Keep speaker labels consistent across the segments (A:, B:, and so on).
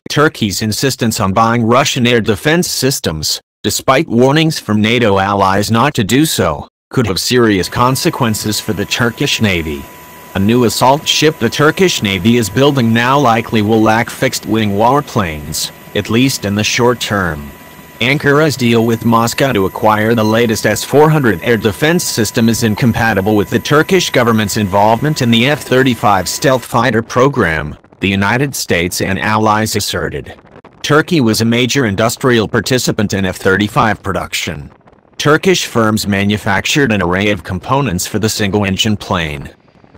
A: Turkey's insistence on buying Russian air defense systems, despite warnings from NATO allies not to do so, could have serious consequences for the Turkish Navy. A new assault ship the Turkish Navy is building now likely will lack fixed-wing warplanes, at least in the short term. Ankara's deal with Moscow to acquire the latest S-400 air defense system is incompatible with the Turkish government's involvement in the F-35 stealth fighter program, the United States and allies asserted. Turkey was a major industrial participant in F-35 production. Turkish firms manufactured an array of components for the single-engine plane.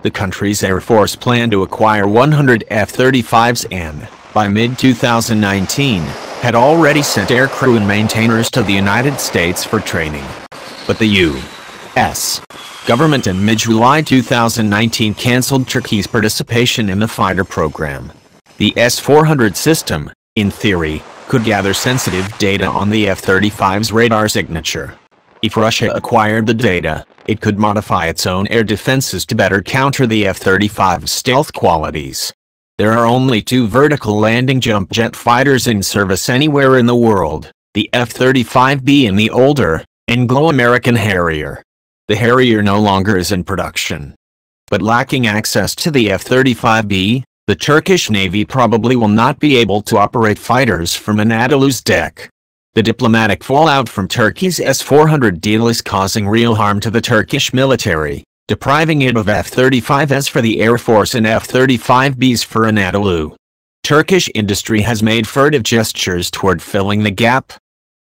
A: The country's Air Force planned to acquire 100 F-35s and, by mid-2019, had already sent aircrew and maintainers to the United States for training. But the U.S. government in mid-July 2019 canceled Turkey's participation in the fighter program. The S-400 system, in theory, could gather sensitive data on the F-35's radar signature. If Russia acquired the data, it could modify its own air defenses to better counter the F-35's stealth qualities. There are only two vertical landing jump jet fighters in service anywhere in the world, the F-35B and the older, Anglo-American Harrier. The Harrier no longer is in production. But lacking access to the F-35B, the Turkish Navy probably will not be able to operate fighters from Anadolu's deck. The diplomatic fallout from Turkey's S-400 deal is causing real harm to the Turkish military, depriving it of F-35s for the Air Force and F-35Bs for Anadolu. Turkish industry has made furtive gestures toward filling the gap.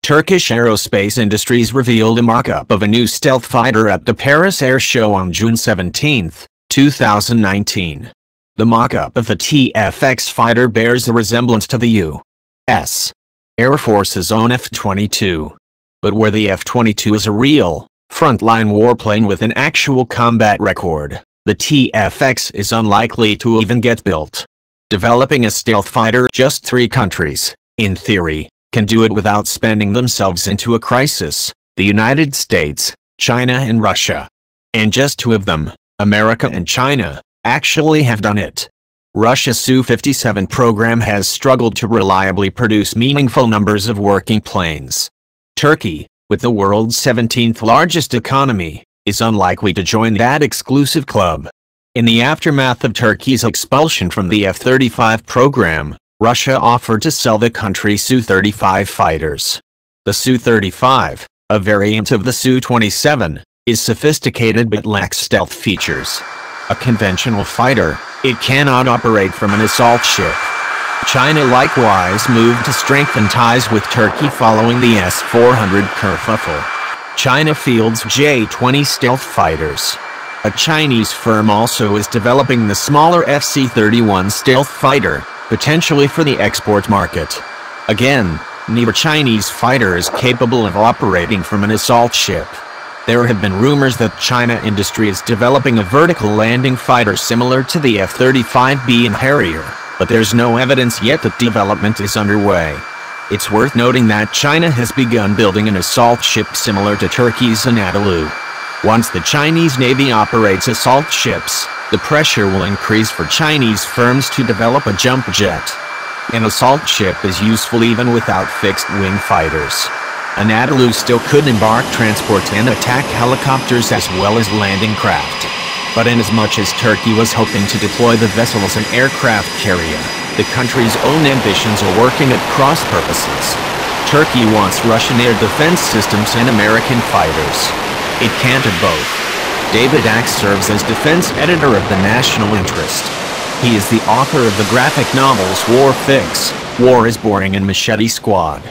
A: Turkish aerospace industries revealed a mock-up of a new stealth fighter at the Paris Air Show on June 17, 2019. The mock-up of the TFX fighter bears a resemblance to the U.S. Air Force's own F-22. But where the F-22 is a real, frontline warplane with an actual combat record, the TFX is unlikely to even get built. Developing a stealth fighter, just 3 countries, in theory, can do it without spending themselves into a crisis: the United States, China and Russia. And just 2 of them, America and China, actually have done it. Russia's Su-57 program has struggled to reliably produce meaningful numbers of working planes. Turkey, with the world's 17th largest economy, is unlikely to join that exclusive club. In the aftermath of Turkey's expulsion from the F-35 program, Russia offered to sell the country Su-35 fighters. The Su-35, a variant of the Su-27, is sophisticated but lacks stealth features. A conventional fighter, it cannot operate from an assault ship. China likewise moved to strengthen ties with Turkey following the S-400 kerfuffle. China fields J-20 stealth fighters. A Chinese firm also is developing the smaller FC-31 stealth fighter, potentially for the export market. Again, neither Chinese fighter is capable of operating from an assault ship. There have been rumors that China industry is developing a vertical landing fighter similar to the F-35B and Harrier, but there's no evidence yet that development is underway. It's worth noting that China has begun building an assault ship similar to Turkey's Anadolu. Once the Chinese Navy operates assault ships, the pressure will increase for Chinese firms to develop a jump jet. An assault ship is useful even without fixed-wing fighters. Anadolu still could embark transport and attack helicopters as well as landing craft. But inasmuch as Turkey was hoping to deploy the vessel as an aircraft carrier, the country's own ambitions are working at cross purposes. Turkey wants Russian air defense systems and American fighters. It can't have both. David Axe serves as defense editor of the National Interest. He is the author of the graphic novels War Fix, War is Boring and Machete Squad.